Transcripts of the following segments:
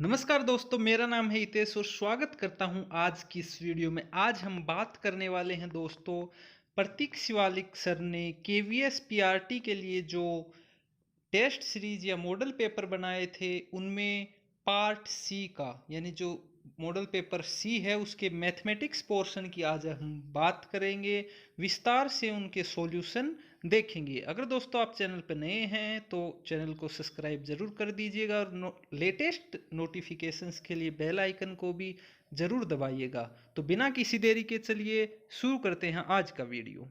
नमस्कार दोस्तों, मेरा नाम है हितेश और स्वागत करता हूं आज की इस वीडियो में। आज हम बात करने वाले हैं दोस्तों, प्रतीक शिवालिक सर ने केवीएस पीआरटी के लिए जो टेस्ट सीरीज या मॉडल पेपर बनाए थे उनमें पार्ट सी का, यानी जो मॉडल पेपर सी है उसके मैथमेटिक्स पोर्शन की आज हम बात करेंगे। विस्तार से उनके सॉल्यूशन देखेंगे। अगर दोस्तों आप चैनल पर नए हैं तो चैनल को सब्सक्राइब जरूर कर दीजिएगा और लेटेस्ट नोटिफिकेशंस के लिए बेल आइकन को भी जरूर दबाइएगा। तो बिना किसी देरी के चलिए शुरू करते हैं आज का वीडियो।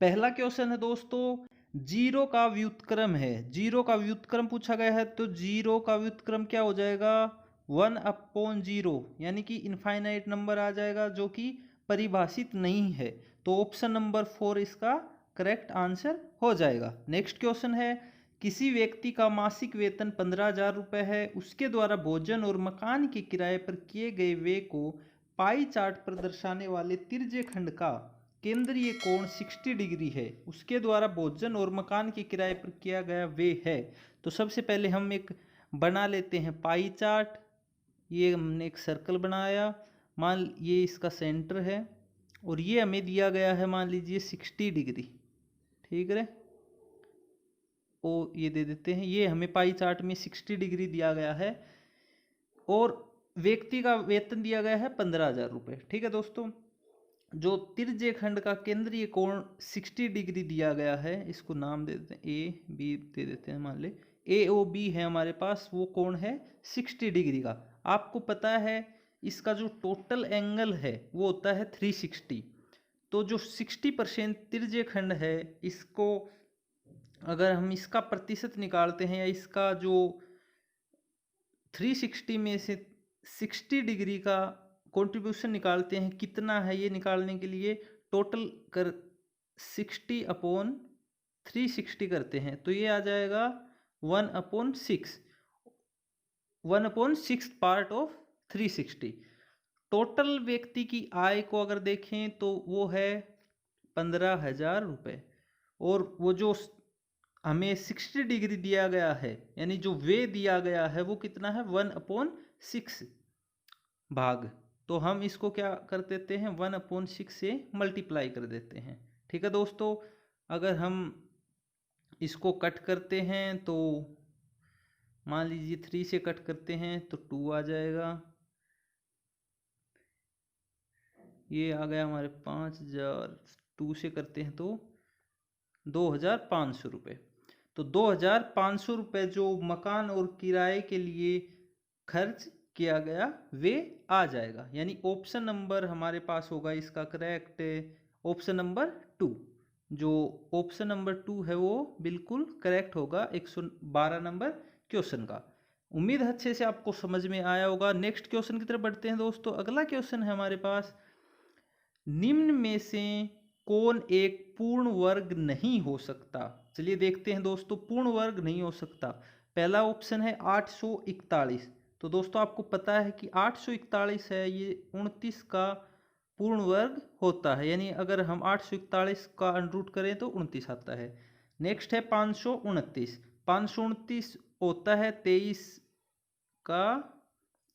पहला क्वेश्चन है दोस्तों, जीरो का व्युत्क्रम है। जीरो का व्युत्क्रम पूछा गया है तो जीरो का व्युत्क्रम क्या हो जाएगा? 1/0, यानी कि इनफाइनाइट नंबर आ जाएगा जो कि परिभाषित नहीं है। तो ऑप्शन नंबर 4 इसका करेक्ट आंसर हो जाएगा। नेक्स्ट क्वेश्चन है, किसी व्यक्ति का मासिक वेतन 15,000 रुपये है। उसके द्वारा भोजन और मकान के किराए पर किए गए व्यय को पाई चार्ट पर दर्शाने वाले तिर्यक खंड का केंद्रीय कोण 60 डिग्री है। उसके द्वारा भोजन और मकान के किराए पर किया गया व्यय है। तो सबसे पहले हम एक बना लेते हैं पाई चार्ट। ये हमने एक सर्कल बनाया, मान ये इसका सेंटर है और ये हमें दिया गया है, मान लीजिए 60 डिग्री। ठीक है, ओ ये दे देते हैं, ये हमें पाई चार्ट में 60 डिग्री दिया गया है और व्यक्ति का वेतन दिया गया है 15,000 रुपये। ठीक है दोस्तों, जो तिर्यक खंड का केंद्रीय कोण 60 डिग्री दिया गया है, इसको नाम दे देते हैं ए बी दे देते हैं। मान ले ए ओ बी है हमारे पास, वो कोण है 60 डिग्री का। आपको पता है इसका जो टोटल एंगल है वो होता है 360। तो जो 60% तिर्यक खंड है, इसको अगर हम इसका प्रतिशत निकालते हैं या इसका जो 360 में से 60 डिग्री का कंट्रीब्यूशन निकालते हैं, कितना है ये निकालने के लिए टोटल कर 60/360 करते हैं तो ये आ जाएगा 1/6, 1/6 पार्ट ऑफ 360। टोटल व्यक्ति की आय को अगर देखें तो वो है 15,000 रुपये और वो जो हमें 60 डिग्री दिया गया है, यानी जो वे दिया गया है वो कितना है? 1/6 भाग। तो हम इसको क्या कर देते हैं? 1/6 से मल्टीप्लाई कर देते हैं। ठीक है दोस्तों, अगर हम इसको कट करते हैं तो मान लीजिए 3 से कट करते हैं तो 2 आ जाएगा। ये आ गया हमारे 5,000, 2 से करते हैं तो 2,500 रुपये। तो 2,500 रुपये जो मकान और किराए के लिए खर्च किया गया वे आ जाएगा, यानी ऑप्शन नंबर हमारे पास होगा इसका करेक्ट ऑप्शन नंबर 2। जो ऑप्शन नंबर 2 है वो बिल्कुल करेक्ट होगा 112 नंबर क्वेश्चन का। उम्मीद है अच्छे से आपको समझ में आया होगा। नेक्स्ट क्वेश्चन की तरफ बढ़ते हैं दोस्तों। अगला क्वेश्चन है हमारे पास, निम्न में से कौन एक पूर्ण वर्ग नहीं हो सकता? चलिए देखते हैं दोस्तों, पूर्ण वर्ग नहीं हो सकता। पहला ऑप्शन है 841। तो दोस्तों आपको पता है कि 841 है, ये 29 का पूर्ण वर्ग होता है, यानी अगर हम 841 का अंडरूट करें तो 29 आता है। नेक्स्ट है 529। 529 होता है 23 का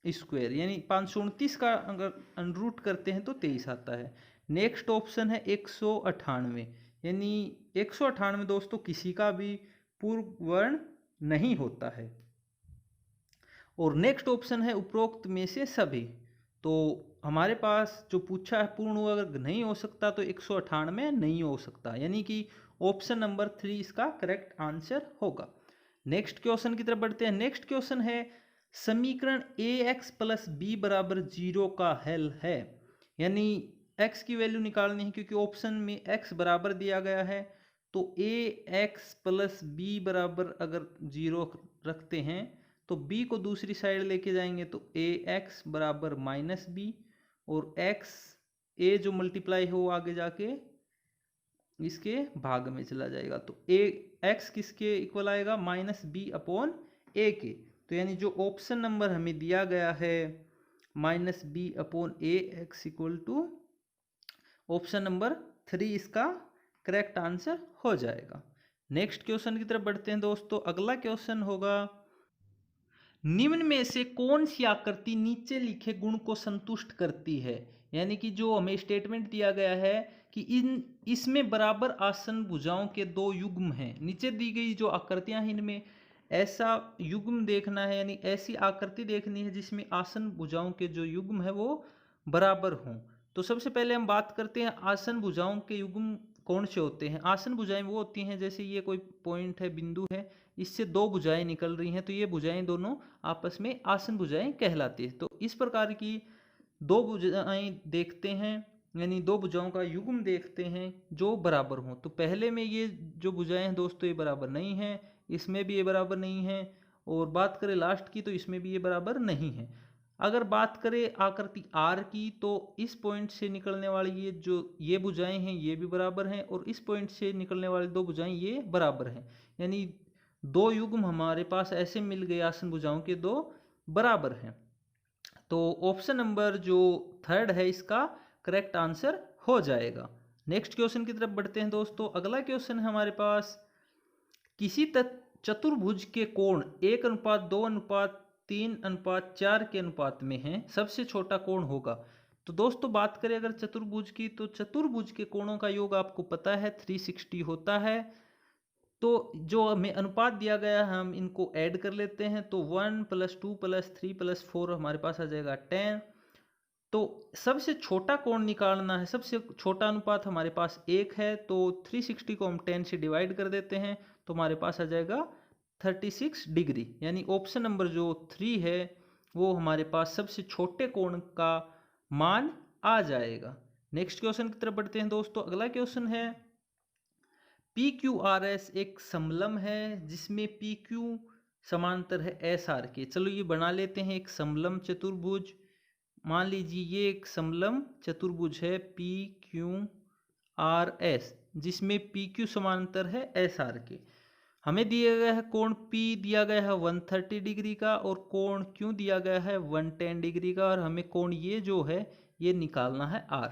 स्क्वायर, यानी 529 का अगर अंडरूट करते हैं तो 23 आता है। नेक्स्ट ऑप्शन है 198, यानी 198 दोस्तों किसी का भी पूर्ण वर्ण नहीं होता है। और नेक्स्ट ऑप्शन है उपरोक्त में से सभी। तो हमारे पास जो पूछा है पूर्ण वर्ग नहीं हो सकता, तो 198 नहीं हो सकता, यानी कि ऑप्शन नंबर 3 इसका करेक्ट आंसर होगा। नेक्स्ट क्वेश्चन की तरफ बढ़ते हैं। नेक्स्ट क्वेश्चन है, समीकरण ax प्लस बी बराबर 0 का हल है। यानी x की वैल्यू निकालनी है, क्योंकि ऑप्शन में x बराबर दिया गया है। तो ax प्लस बी बराबर अगर 0 रखते हैं तो b को दूसरी साइड लेके जाएंगे तो ax बराबर -b, और x a जो मल्टीप्लाई हो आगे जाके इसके भाग में चला जाएगा। तो a x किसके इक्वल आएगा? -b/a के। तो यानी जो ऑप्शन नंबर हमें दिया गया है -b/a x equal to option number 3 इसका करेक्ट आंसर हो जाएगा। नेक्स्ट क्वेश्चन की तरफ बढ़ते हैं दोस्तों। अगला क्वेश्चन होगा, निम्न में से कौन सी आकृति नीचे लिखे गुण को संतुष्ट करती है। यानी कि जो हमें स्टेटमेंट दिया गया है कि इसमें बराबर आसन भुजाओं के दो युग्म हैं। नीचे दी गई जो आकृतियां हैं इनमें ऐसा युग्म देखना है, यानी ऐसी आकृति देखनी है जिसमें आसन भुजाओं के जो युग्म है वो बराबर हों। तो सबसे पहले हम बात करते हैं आसन भुजाओं के युग्म कौन से होते हैं। आसन भुजाएं वो होती हैं जैसे ये कोई पॉइंट है, बिंदु है, इससे दो भुजाएं निकल रही हैं, तो ये भुजाएं दोनों आपस में आसन भुजाएं कहलाती है। तो इस प्रकार की दो भुजाएं देखते हैं, यानी दो भुजाओं का युग्म देखते हैं जो बराबर हों। तो पहले में ये जो भुजाएं हैं दोस्तों ये बराबर नहीं है, इसमें भी ये बराबर नहीं है, और बात करें लास्ट की तो इसमें भी ये बराबर नहीं है। अगर बात करें आकृति आर की तो इस पॉइंट से निकलने वाली ये भुजाएं हैं ये भी बराबर हैं, और इस पॉइंट से निकलने वाली दो भुजाएं ये बराबर हैं। यानी दो युग्म हमारे पास ऐसे मिल गए आसन भुजाओं के दो बराबर हैं। तो ऑप्शन नंबर जो थर्ड है इसका करेक्ट आंसर हो जाएगा। नेक्स्ट क्वेश्चन की तरफ बढ़ते हैं दोस्तों। अगला क्वेश्चन है हमारे पास, किसी चतुर्भुज के कोण 1:2:3:4 के अनुपात में हैं, सबसे छोटा कोण होगा। तो दोस्तों बात करें अगर चतुर्भुज की, तो चतुर्भुज के कोणों का योग आपको पता है 360 होता है। तो जो हमें अनुपात दिया गया है हम इनको ऐड कर लेते हैं, तो 1 + 2 + 3 + 4 हमारे पास आ जाएगा 10। तो सबसे छोटा कोण निकालना है, सबसे छोटा अनुपात हमारे पास 1 है, तो 360 को हम 10 से डिवाइड कर देते हैं तो हमारे पास आ जाएगा 36 डिग्री। यानी ऑप्शन नंबर जो 3 है वो हमारे पास सबसे छोटे कोण का मान आ जाएगा। नेक्स्ट क्वेश्चन की तरफ बढ़ते हैं दोस्तों। अगला क्वेश्चन है, PQRS एक समलंब है जिसमें PQ समांतर है SR के। चलो ये बना लेते हैं एक समलंब चतुर्भुज। मान लीजिए ये एक समलंब चतुर्भुज है PQRS जिसमें PQ समांतर है SR के। हमें दिया गया है कोण P दिया गया है 130 डिग्री का, और कोण Q दिया गया है 110 डिग्री का, और हमें कोण ये जो है ये निकालना है R।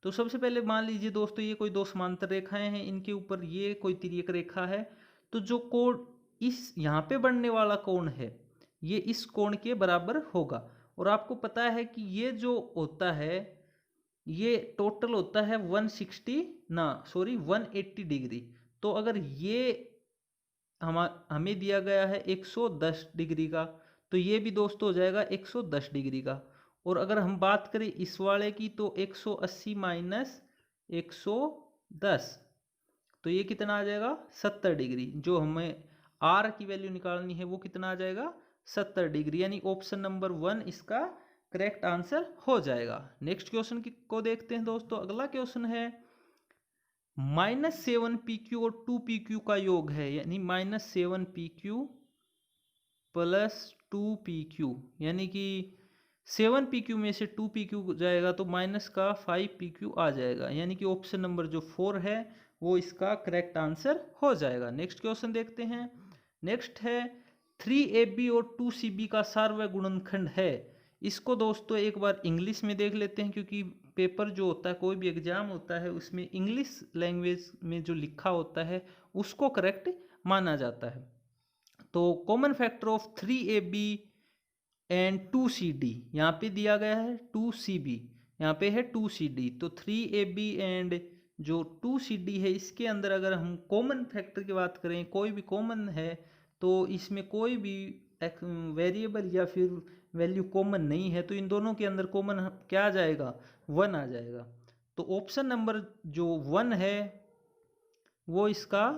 तो सबसे पहले मान लीजिए दोस्तों ये कोई दो समांतर रेखाएं हैं, इनके ऊपर ये कोई तिर्यक रेखा है। तो जो कोण इस यहाँ पे बनने वाला कोण है ये इस कोण के बराबर होगा। और आपको पता है कि ये जो होता है ये टोटल होता है 180 डिग्री। तो अगर ये हमें दिया गया है 110 डिग्री का, तो ये भी दोस्तों हो जाएगा 110 डिग्री का। और अगर हम बात करें इस वाले की तो 180 - 110, तो ये कितना आ जाएगा 70 डिग्री। जो हमें आर की वैल्यू निकालनी है वो कितना आ जाएगा 70 डिग्री। यानी ऑप्शन नंबर 1 इसका करेक्ट आंसर हो जाएगा। नेक्स्ट क्वेश्चन को देखते हैं दोस्तों। अगला क्वेश्चन है, -7 PQ और 2 PQ का योग है, यानी -7 PQ + 2 PQ, यानी कि 7 PQ में से 2 PQ जाएगा तो -5 PQ आ जाएगा। यानी कि ऑप्शन नंबर जो 4 है वो इसका करेक्ट आंसर हो जाएगा। नेक्स्ट क्वेश्चन देखते हैं। नेक्स्ट है, 3AB और 2CB का सार्वय गुणनखंड है। इसको दोस्तों एक बार इंग्लिश में देख लेते हैं, क्योंकि पेपर जो होता है कोई भी एग्जाम होता है उसमें इंग्लिश लैंग्वेज में जो लिखा होता है उसको करेक्ट माना जाता है। तो common factor of 3AB and 2CD यहाँ पे दिया गया है 2CB, यहाँ पे है 2CD। तो 3AB एंड जो 2CD है इसके अंदर अगर हम कॉमन फैक्टर की बात करें, कोई भी कॉमन है, तो इसमें कोई भी वेरिएबल या फिर वैल्यू कॉमन नहीं है, तो इन दोनों के अंदर कॉमन क्या आ जाएगा 1 आ जाएगा। तो ऑप्शन नंबर जो 1 है वो इसका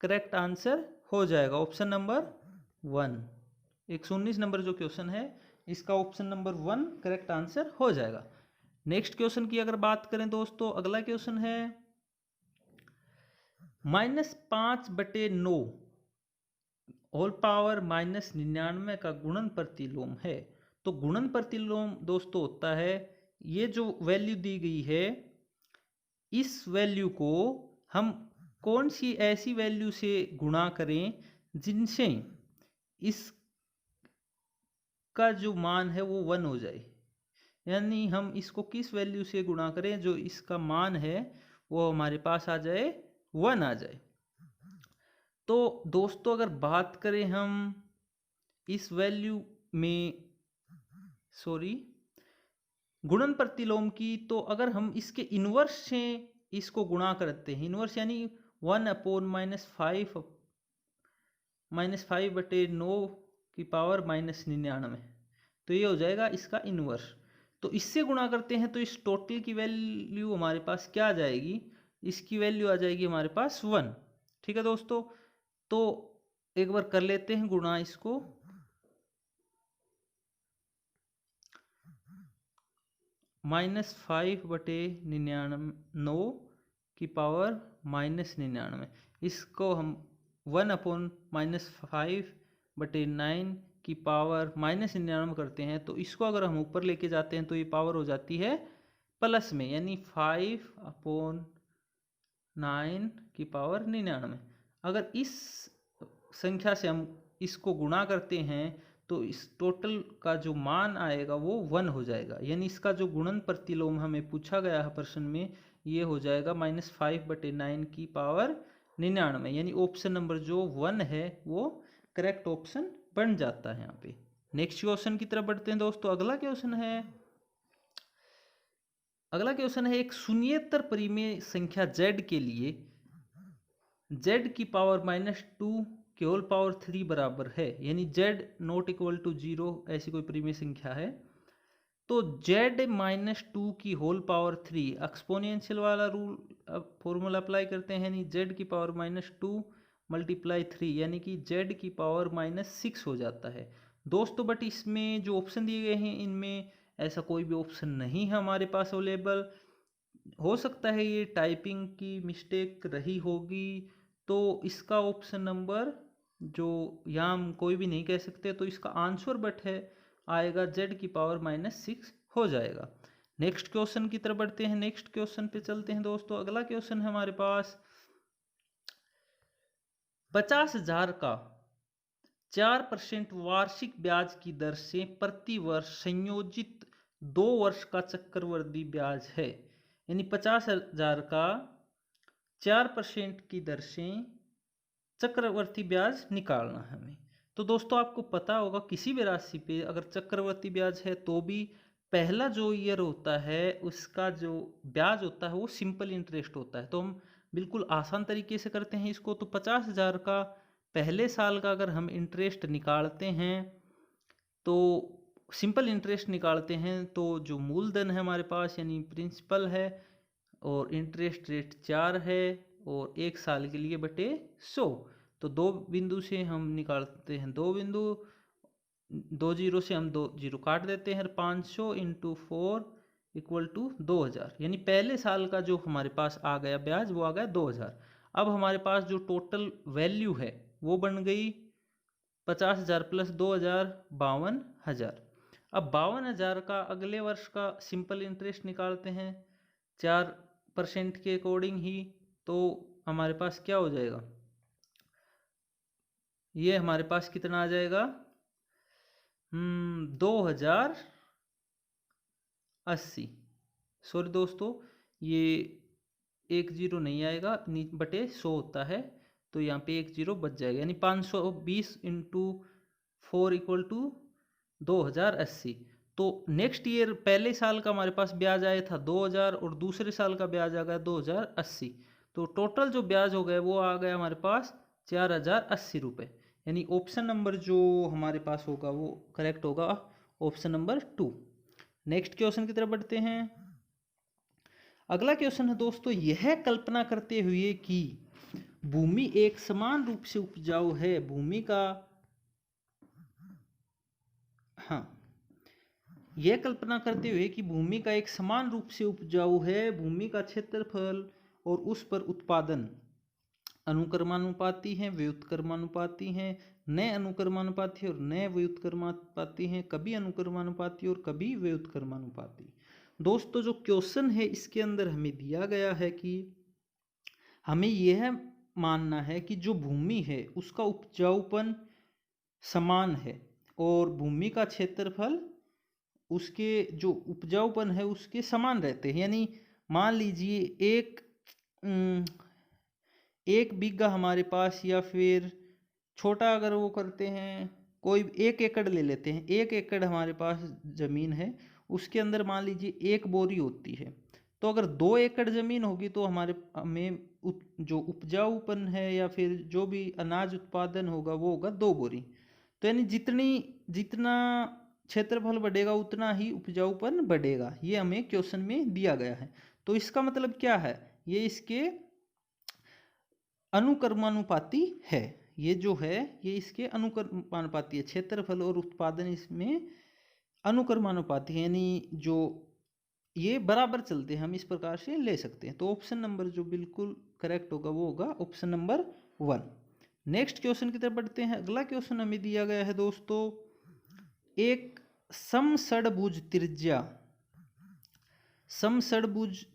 करेक्ट आंसर हो जाएगा। ऑप्शन नंबर 1, 119 नंबर जो क्वेश्चन है इसका ऑप्शन नंबर 1 करेक्ट आंसर हो जाएगा। नेक्स्ट क्वेश्चन की अगर बात करें दोस्तों, अगला क्वेश्चन है, -5/9 होल पावर -99 का गुणन प्रतिलोम है। तो गुणन प्रतिलोम दोस्तों होता है, ये जो वैल्यू दी गई है इस वैल्यू को हम कौन सी ऐसी वैल्यू से गुणा करें जिनसे इस का जो मान है वो 1 हो जाए। यानी हम इसको किस वैल्यू से गुणा करें जो इसका मान है वो हमारे पास आ जाए 1 आ जाए। तो दोस्तों अगर बात करें हम इस वैल्यू में गुणन प्रतिलोम की, तो अगर हम इसके इन्वर्स से इसको गुणा करते हैं, इन्वर्स यानी 1/-5/9 की पावर -99, तो ये हो जाएगा इसका इन्वर्स। तो इससे गुणा करते हैं तो इस टोटल की वैल्यू हमारे पास क्या आ जाएगी, इसकी वैल्यू आ जाएगी हमारे पास 1। ठीक है दोस्तों, तो एक बार कर लेते हैं गुणा इसको। -5/99 की पावर -99, इसको हम 1/-5/9 की पावर -99 करते हैं, तो इसको अगर हम ऊपर लेके जाते हैं तो ये पावर हो जाती है प्लस में, यानी 5/9 की पावर 99। अगर इस संख्या से हम इसको गुणा करते हैं तो इस टोटल का जो मान आएगा वो 1 हो जाएगा, यानी इसका जो गुणन प्रतिलोम हमें पूछा गया है प्रश्न में, ये हो जाएगा -5/9 की पावर 99, यानी ऑप्शन नंबर जो 1 है वो करेक्ट ऑप्शन बन जाता है यहाँ पे। नेक्स्ट क्वेश्चन की तरफ बढ़ते हैं दोस्तों। अगला क्वेश्चन है एक शून्येतर परिमेय संख्या z के लिए z की पावर -2 की होल पावर 3 बराबर है, यानी z नॉट इक्वल टू 0 ऐसी कोई परिमेय संख्या है, तो z -2 की होल पावर 3 एक्सपोनेंशियल वाला रूल फॉर्मूला अप्लाई करते हैं, यानी z की पावर -2 मल्टीप्लाई 3, यानी कि z की पावर -6 हो जाता है दोस्तों। बट इसमें जो ऑप्शन दिए गए हैं इनमें ऐसा कोई भी ऑप्शन नहीं है हमारे पास अवेलेबल। हो सकता है ये टाइपिंग की मिस्टेक रही होगी, तो इसका ऑप्शन नंबर जो यहाँ हम कोई भी नहीं कह सकते, तो इसका आंसर बट है आएगा z की पावर -6 हो जाएगा। नेक्स्ट क्वेश्चन की तरफ बढ़ते हैं। नेक्स्ट क्वेश्चन पे चलते हैं दोस्तों। अगला क्वेश्चन है हमारे पास 50,000 का 4% वार्षिक ब्याज की दर से प्रति वर्ष संयोजित 2 वर्ष का चक्रवृद्धि ब्याज है, यानी 50,000 का 4% की दर से चक्रवर्ती ब्याज निकालना है हमें। तो दोस्तों आपको पता होगा किसी भी राशि पे अगर चक्रवर्ती ब्याज है तो भी पहला जो ईयर होता है उसका जो ब्याज होता है वो सिंपल इंटरेस्ट होता है। तो हम बिल्कुल आसान तरीके से करते हैं इसको। तो 50,000 का पहले साल का अगर हम इंटरेस्ट निकालते हैं तो सिंपल इंटरेस्ट निकालते हैं, तो जो मूलधन है हमारे पास यानी प्रिंसिपल है और इंटरेस्ट रेट 4 है और 1 साल के लिए बटे 100, तो 2 बिंदु से हम निकालते हैं 2 बिंदु, 2 जीरो से हम 2 जीरो काट देते हैं, 500 × 4 = 2000, यानी पहले साल का जो हमारे पास आ गया ब्याज वो आ गया 2000। अब हमारे पास जो टोटल वैल्यू है वो बन गई 50,000 प्लस 2000 52,000। अब 52,000 का अगले वर्ष का सिंपल इंटरेस्ट निकालते हैं 4% के अकॉर्डिंग ही, तो हमारे पास क्या हो जाएगा, ये हमारे पास कितना आ जाएगा 2080। सॉरी दोस्तों, ये 1 जीरो नहीं आएगा, बटे 100 होता है, तो यहाँ पे 1 जीरो बच जाएगा, यानी 520 × 4 = 2080। तो नेक्स्ट ईयर पहले साल का हमारे पास ब्याज आया था 2000 और दूसरे साल का ब्याज आ गया 2080, तो टोटल जो ब्याज हो गया वो आ गया हमारे पास 4080 रुपये, यानी ऑप्शन नंबर जो हमारे पास होगा वो करेक्ट होगा ऑप्शन नंबर 2। नेक्स्ट क्वेश्चन की तरफ बढ़ते हैं। अगला क्वेश्चन है दोस्तों, यह कल्पना करते हुए कि भूमि एक समान रूप से उपजाऊ है, भूमि का यह कल्पना करते हुए कि भूमि का एक समान रूप से उपजाऊ है, भूमि का क्षेत्रफल और उस पर उत्पादन अनुक्रमानुपाती हैं, व्युत्क्रमानुपाती हैं, नए अनुक्रमानुपाती और नए व्युत्क्रमानुपाती हैं, कभी अनुक्रमानुपाती और कभी व्युत्क्रमानुपाती। दोस्तों जो क्वेश्चन है इसके अंदर हमें दिया गया है कि हमें यह मानना है कि जो भूमि है उसका उपजाऊपन समान है और भूमि का क्षेत्रफल उसके जो उपजाऊपन है उसके समान रहते हैं, यानी मान लीजिए एक बीघा हमारे पास, या फिर छोटा अगर वो करते हैं कोई 1 एकड़ ले लेते हैं, 1 एकड़ हमारे पास ज़मीन है, उसके अंदर मान लीजिए 1 बोरी होती है। तो अगर 2 एकड़ ज़मीन होगी तो हमें जो उपजाऊपन है या फिर जो भी अनाज उत्पादन होगा वो होगा 2 बोरी। तो यानी जितना क्षेत्रफल बढ़ेगा उतना ही उपजाऊपन बढ़ेगा, ये हमें क्वेश्चन में दिया गया है। तो इसका मतलब क्या है, ये इसके अनुक्रमानुपाती है। ये जो है ये इसके अनुक्रमानुपाती है, क्षेत्रफल और उत्पादन इसमें अनुक्रमानुपाती है, यानी जो ये बराबर चलते हैं, हम इस प्रकार से ले सकते हैं। तो ऑप्शन नंबर जो बिल्कुल करेक्ट होगा वो होगा ऑप्शन नंबर 1। नेक्स्ट क्वेश्चन की तरफ बढ़ते हैं। अगला क्वेश्चन हमें दिया गया है दोस्तों, एक समषड्भुज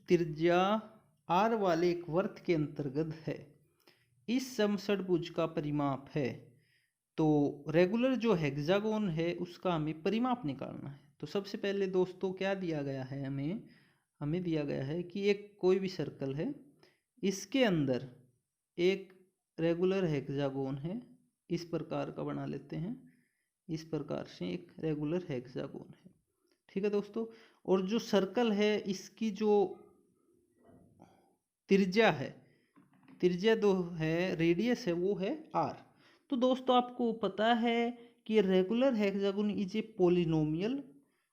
त्रिज्या r वाले एक वृत्त के अंतर्गत है। इस समषड्भुज का परिमाप है, तो रेगुलर जो हेक्सागोन है उसका हमें परिमाप निकालना है। तो सबसे पहले दोस्तों क्या दिया गया है, हमें दिया गया है कि एक कोई भी सर्कल है, इसके अंदर एक रेगुलर हेक्सागोन है, इस प्रकार का बना लेते हैं, इस प्रकार से एक रेगुलर हेक्सागोन है। ठीक है दोस्तों, और जो सर्कल है इसकी जो त्रिज्या है, त्रिज्या दो है, रेडियस है वो है r। तो दोस्तों आपको पता है कि regular hexagon is a polynomial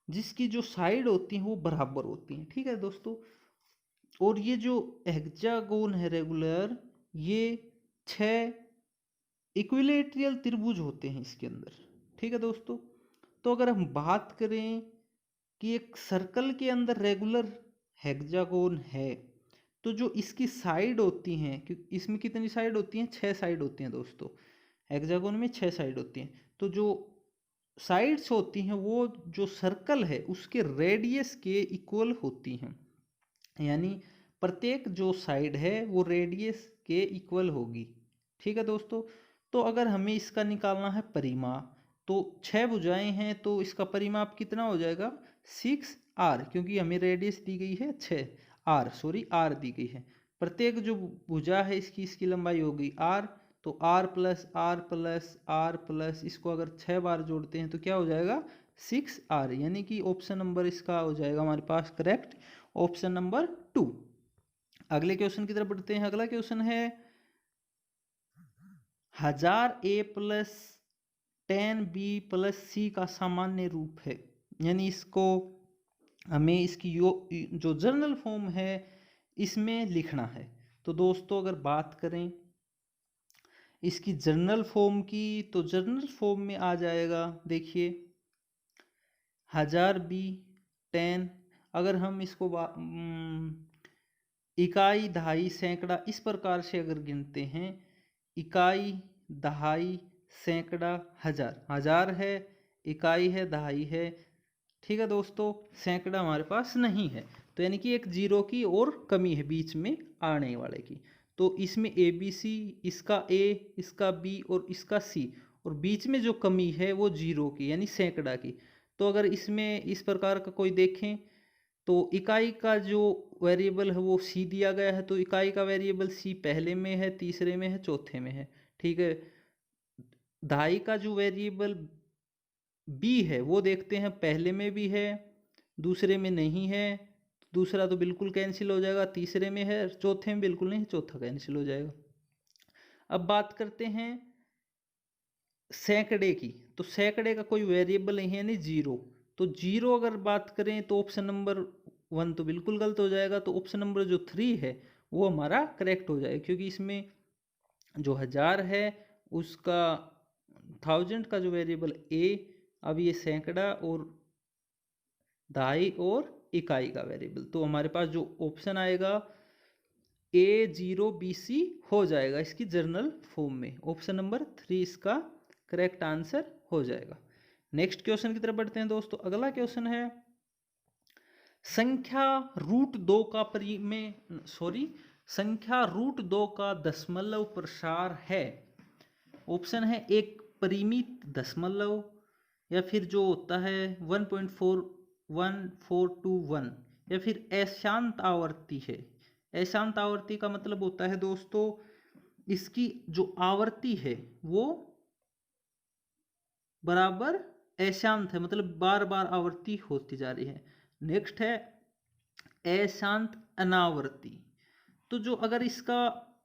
जिसकी जो साइड होती हैं वो बराबर होती हैं। ठीक है दोस्तों, और ये जो हेक्सागोन है रेगुलर, ये 6 इक्विलेटरल त्रिभुज होते हैं इसके अंदर। ठीक है दोस्तों, तो अगर हम बात करें कि एक सर्कल के अंदर रेगुलर हेक्सागोन है, तो जो इसकी साइड होती हैं, क्योंकि इसमें कितनी साइड होती हैं, 6 साइड होती हैं दोस्तों, हेक्सागोन में 6 साइड होती हैं। तो जो साइड्स होती हैं वो जो सर्कल है उसके रेडियस के इक्वल होती हैं, यानी प्रत्येक जो साइड है वो रेडियस के इक्वल होगी। ठीक है दोस्तों, तो अगर हमें इसका निकालना है परिमाप, तो 6 भुजाएं हैं तो इसका परिमाप कितना हो जाएगा, 6r, क्योंकि हमें रेडियस दी गई है 6r दी गई है। प्रत्येक जो भुजा है इसकी लंबाई होगी r, तो r plus r plus r plus, इसको अगर 6 बार जोड़ते हैं तो क्या हो जाएगा 6r, यानी कि ऑप्शन नंबर इसका हो जाएगा हमारे पास करेक्ट, ऑप्शन नंबर 2। अगले क्वेश्चन की तरफ बढ़ते हैं। अगला क्वेश्चन है 1000a plus 10b plus c का सामान्य रूप है, यानी इसको हमें इसकी जो जर्नल फॉर्म है इसमें लिखना है। तो दोस्तों अगर बात करें इसकी जर्नल फॉर्म की, तो जर्नल फॉर्म में आ जाएगा, देखिए 1000b 10, अगर हम इसको इकाई दहाई सैकड़ा इस प्रकार से अगर गिनते हैं, इकाई दहाई सैकड़ा हजार, हजार है, इकाई है, दहाई है। ठीक है दोस्तों, सैकड़ा हमारे पास नहीं है, तो यानी कि एक जीरो की और कमी है बीच में आने वाले की। तो इसमें ए बी सी, इसका ए, इसका बी और इसका सी, और बीच में जो कमी है वो जीरो की यानी सैकड़ा की। तो अगर इसमें इस प्रकार का कोई देखें, तो इकाई का जो वेरिएबल है वो सी दिया गया है, तो इकाई का वेरिएबल सी पहले में है, तीसरे में है, चौथे में है। ठीक है, दहाई का जो वेरिएबल बी है वो देखते हैं पहले में भी है, दूसरे में नहीं है, दूसरा तो बिल्कुल कैंसिल हो जाएगा, तीसरे में है, चौथे में बिल्कुल नहीं, चौथा कैंसिल हो जाएगा। अब बात करते हैं सैकड़े की, तो सैकड़े का कोई वेरिएबल नहीं है यानी जीरो, तो जीरो अगर बात करें तो ऑप्शन नंबर 1 तो बिल्कुल गलत हो जाएगा, तो ऑप्शन नंबर जो 3 है वो हमारा करेक्ट हो जाएगा, क्योंकि इसमें जो 1000 है उसका 1000 का जो वेरिएबल ए, अब ये सैकड़ा और दहाई और इकाई का वेरिएबल, तो हमारे पास जो ऑप्शन आएगा A0BC हो जाएगा इसकी जर्नल फॉर्म में, ऑप्शन नंबर 3 इसका करेक्ट आंसर हो जाएगा। नेक्स्ट क्वेश्चन की तरफ बढ़ते हैं दोस्तों। अगला क्वेश्चन है संख्या रूट 2 का दशमलव प्रसार है। ऑप्शन है एक परिमित दशमलव, या फिर जो होता है 1.41421, या फिर अशांत आवर्ती है। अशांत आवर्ती का मतलब होता है दोस्तों, इसकी जो आवृत्ति है वो बराबर अशांत है, मतलब बार बार आवर्ती होती जा रही है। नेक्स्ट है अशांत अनावर्ती। तो जो अगर इसका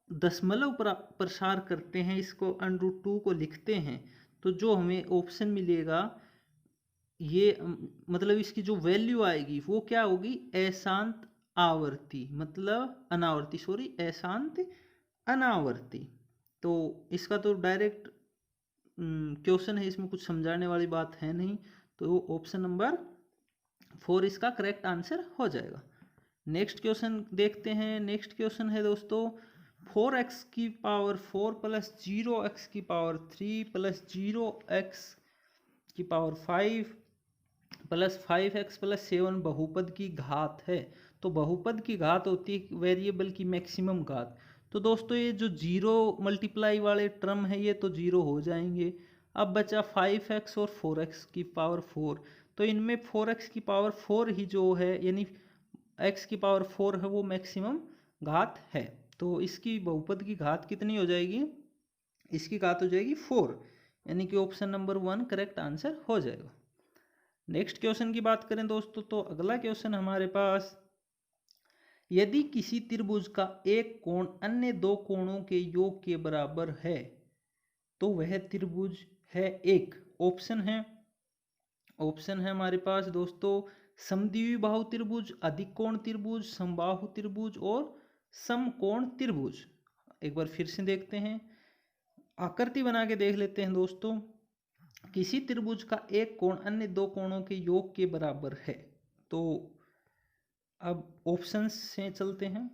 दशमलव प्रसार करते हैं, इसको √2 को लिखते हैं, तो जो हमें ऑप्शन मिलेगा ये मतलब इसकी जो वैल्यू आएगी वो क्या होगी, अशांत आवर्ती, मतलब अनावर्ती, सॉरी अशांत अनावर्ती। तो इसका तो डायरेक्ट क्वेश्चन है, इसमें कुछ समझाने वाली बात है नहीं, तो ऑप्शन नंबर 4 इसका करेक्ट आंसर हो जाएगा। नेक्स्ट क्वेश्चन देखते हैं। नेक्स्ट क्वेश्चन है दोस्तों 4x की पावर 4 प्लस 0x की पावर 3 प्लस 0x की पावर 5 प्लस 5x प्लस 7 बहुपद की घात है। तो बहुपद की घात होती है वेरिएबल की मैक्सिमम घात। तो दोस्तों ये जो जीरो मल्टीप्लाई वाले टर्म है ये तो जीरो हो जाएंगे। अब बचा 5x और 4x की पावर 4। तो इनमें 4x की पावर 4 ही जो है, यानी x की पावर 4 है, वो मैक्सिमम घात है। तो इसकी बहुपद की घात कितनी हो जाएगी, इसकी घात हो जाएगी 4, यानी कि ऑप्शन नंबर 1 करेक्ट आंसर हो जाएगा। नेक्स्ट क्वेश्चन की बात करें दोस्तों, तो अगला क्वेश्चन हमारे पास, यदि किसी त्रिभुज का एक कोण अन्य दो कोणों के योग के बराबर है तो वह त्रिभुज है एक। ऑप्शन है हमारे पास दोस्तों समद्विबाहु त्रिभुज, अधिकोण त्रिभुज, समबाहु त्रिभुज और समकोण त्रिभुज। एक बार फिर से देखते हैं, आकृति बना के देख लेते हैं दोस्तों। किसी त्रिभुज का एक कोण अन्य दो कोणों के योग के बराबर है। तो अब ऑप्शंस से चलते हैं।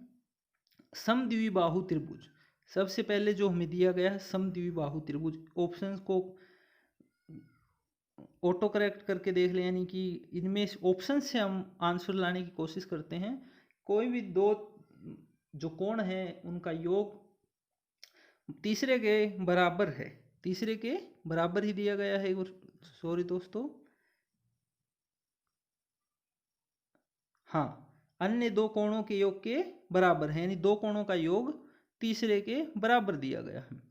समद्विबाहु त्रिभुज, सबसे पहले जो हमें दिया गया है समद्विबाहु त्रिभुज। ऑप्शंस को ऑटो करेक्ट करके देख लें, यानी कि इनमें ऑप्शन से हम आंसर लाने की कोशिश करते हैं। कोई भी दो जो कोण है उनका योग तीसरे के बराबर है, तीसरे के बराबर ही दिया गया है। सॉरी दोस्तों, हाँ, अन्य दो कोणों के योग के बराबर है, यानी दो कोणों का योग तीसरे के बराबर दिया गया है।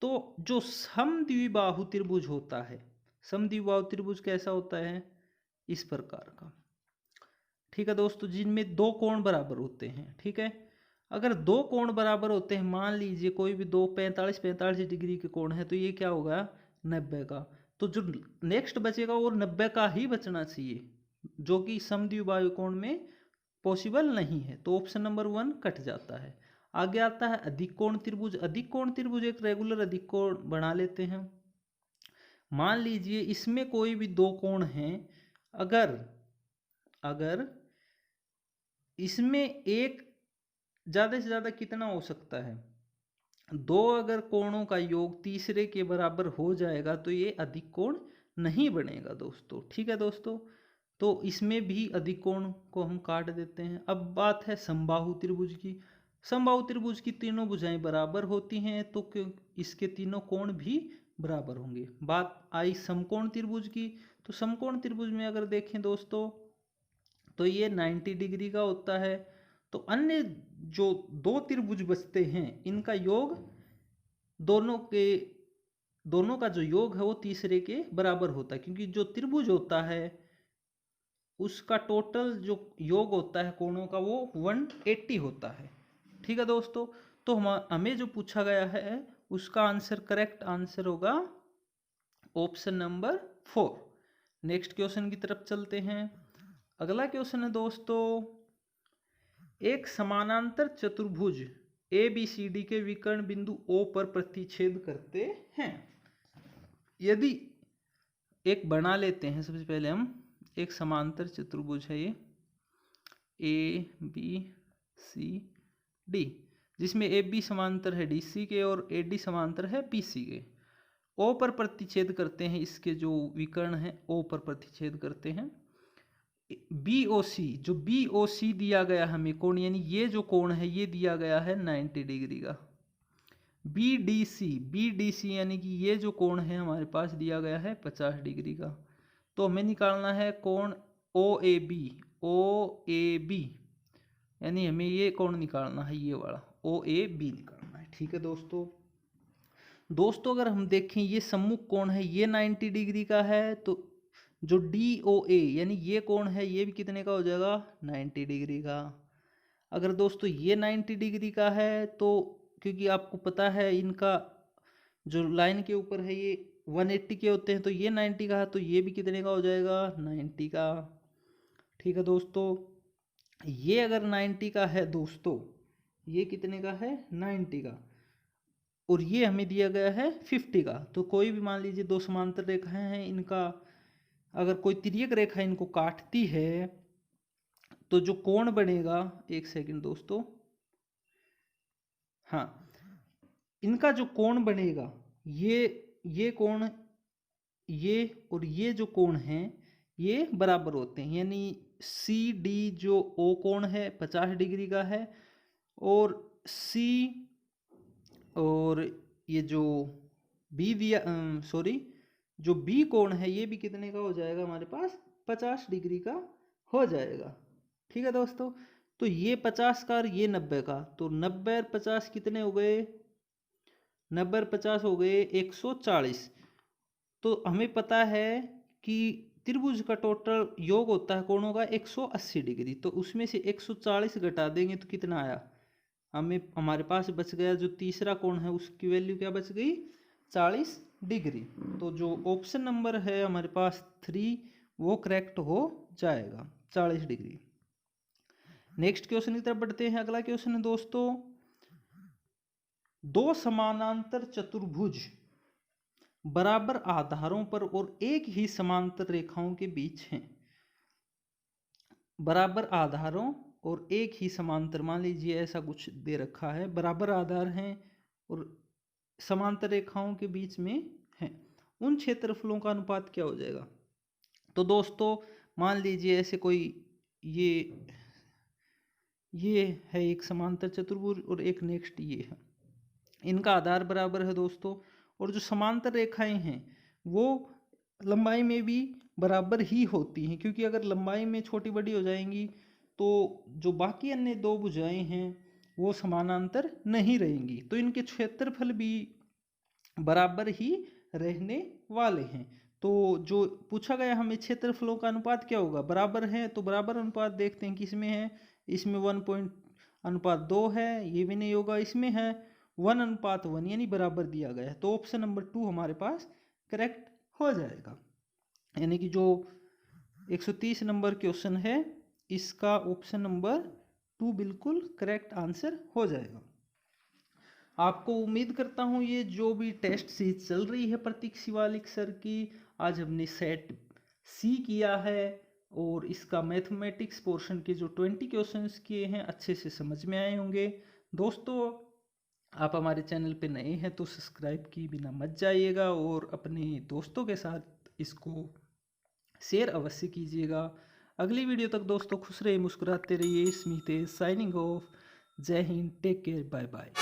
तो जो समद्विबाहु त्रिभुज होता है, समद्विबाहु त्रिभुज कैसा होता है, इस प्रकार का, ठीक है दोस्तों, जिनमें दो कोण बराबर होते हैं। ठीक है, अगर दो कोण बराबर होते हैं, मान लीजिए कोई भी दो 45 डिग्री के कोण है, तो ये क्या होगा 90 का। तो जो नेक्स्ट बचेगा वो 90 का ही बचना चाहिए, जो कि समद्विबाहु कोण में पॉसिबल नहीं है। तो ऑप्शन नंबर 1 कट जाता है। आगे आता है अधिकोण त्रिभुज। अधिकोण त्रिभुज एक रेगुलर अधिकोण बना लेते हैं। मान लीजिए इसमें कोई भी दो कोण हैं, अगर इसमें एक ज़्यादा से ज़्यादा कितना हो सकता है, दो अगर कोणों का योग तीसरे के बराबर हो जाएगा तो ये अधिकोण नहीं बनेगा दोस्तों। ठीक है दोस्तों, तो इसमें भी अधिकोण को हम काट देते हैं। अब बात है समबाहु त्रिभुज की। समबाहु त्रिभुज की तीनों भुजाएं बराबर होती हैं, तो क्यों इसके तीनों कोण भी बराबर होंगे। बात आई समकोण त्रिभुज की। तो समकोण त्रिभुज में अगर देखें दोस्तों, तो ये 90 डिग्री का होता है। तो अन्य जो दो त्रिभुज बचते हैं, इनका योग दोनों का जो योग है वो तीसरे के बराबर होता है, क्योंकि जो त्रिभुज होता है उसका टोटल जो योग होता है कोणों का वो 180 होता है। ठीक है दोस्तों, तो हमें जो पूछा गया है उसका आंसर, करेक्ट आंसर होगा ऑप्शन नंबर 4। नेक्स्ट क्वेश्चन की तरफ चलते हैं। अगला क्वेश्चन है दोस्तों, एक समानांतर चतुर्भुज ABCD के विकर्ण बिंदु O पर प्रतिच्छेद करते हैं। यदि एक बना लेते हैं, सबसे पहले हम एक समांतर चतुर्भुज है ये ABCD, जिसमें AB समांतर है DC के और AD समांतर है BC के। O पर प्रतिच्छेद करते हैं, इसके जो विकर्ण है O पर प्रतिच्छेद करते हैं। BOC, जो BOC दिया गया हमें कोण, यानी ये जो कोण है ये दिया गया है 90 डिग्री का। BDC यानी कि ये जो कोण है हमारे पास दिया गया है 50 डिग्री का। तो हमें निकालना है कोण OAB, यानी हमें ये कोण निकालना है, ये वाला OAB निकालना है। ठीक है दोस्तों, दोस्तों अगर हम देखें ये सम्मुख कोण है ये 90 डिग्री का है, तो जो DOA यानी ये कोण है ये भी कितने का हो जाएगा 90 डिग्री का। अगर दोस्तों ये 90 डिग्री का है तो क्योंकि आपको पता है इनका जो लाइन के ऊपर है ये 180 के होते हैं, तो ये 90 का है तो ये भी कितने का हो जाएगा 90 का। ठीक है दोस्तों, ये अगर 90 का है दोस्तों, ये कितने का है 90 का, और ये हमें दिया गया है 50 का। तो कोई भी मान लीजिए दो समांतर रेखाएं हैं, इनका अगर कोई तिर्यक रेखा इनको काटती है तो जो कोण बनेगा, एक सेकंड दोस्तों, हाँ, इनका जो कोण बनेगा ये कोण, ये और ये जो कोण हैं ये बराबर होते हैं, यानी CD जो O कोण है 50 डिग्री का है, और C और ये जो B दिया सॉरी जो B कोण है ये भी कितने का हो जाएगा हमारे पास 50 डिग्री का हो जाएगा। ठीक है दोस्तों, तो ये 50 का और ये 90 का, तो 90 और 50 कितने हो गए, 90 और 50 हो गए 140। तो हमें पता है कि त्रिभुज का टोटल योग होता है कोणों का 180 डिग्री, तो उसमें से 140 घटा देंगे तो कितना आया, हमें हमारे पास बच गया जो तीसरा कोण है उसकी वैल्यू क्या बच गई 40 डिग्री। तो जो ऑप्शन नंबर है हमारे पास 3 वो करेक्ट हो जाएगा 40 डिग्री। नेक्स्ट क्वेश्चन की तरफ बढ़ते हैं। अगला क्वेश्चन है दोस्तों, दो समानांतर चतुर्भुज बराबर आधारों पर और एक ही समांतर रेखाओं के बीच हैं। बराबर आधारों और एक ही समांतर, मान लीजिए ऐसा कुछ दे रखा है, बराबर आधार हैं और समांतर रेखाओं के बीच में हैं, उन क्षेत्रफलों का अनुपात क्या हो जाएगा। तो दोस्तों मान लीजिए ऐसे कोई ये है एक समांतर चतुर्भुज और एक नेक्स्ट ये है, इनका आधार बराबर है दोस्तों, और जो समांतर रेखाएं हैं वो लंबाई में भी बराबर ही होती हैं, क्योंकि अगर लंबाई में छोटी बड़ी हो जाएंगी तो जो बाकी अन्य दो भुजाएं हैं वो समानांतर नहीं रहेंगी, तो इनके क्षेत्रफल भी बराबर ही रहने वाले हैं। तो जो पूछा गया हमें क्षेत्रफलों का अनुपात क्या होगा, बराबर है, तो बराबर अनुपात देखते हैं किसमें है, इसमें 1:2 है, ये भी नहीं होगा, इसमें है 1:1 यानी बराबर दिया गया है, तो ऑप्शन नंबर 2 हमारे पास करेक्ट हो जाएगा। यानी कि जो 130 नंबर क्वेश्चन है इसका ऑप्शन नंबर 2 बिल्कुल करेक्ट आंसर हो जाएगा। आपको उम्मीद करता हूँ ये जो भी टेस्ट सीरीज चल रही है प्रतीक शिवालिक सर की, आज हमने सेट C किया है और इसका मैथमेटिक्स पोर्शन के जो 20 क्वेश्चंस किए हैं अच्छे से समझ में आए होंगे। दोस्तों आप हमारे चैनल पे नए हैं तो सब्सक्राइब किए बिना मत जाइएगा और अपने दोस्तों के साथ इसको शेयर अवश्य कीजिएगा। अगली वीडियो तक दोस्तों खुश रहिए, मुस्कुराते रहिए। Smitesh signing off. Jai Hind, take care, bye bye.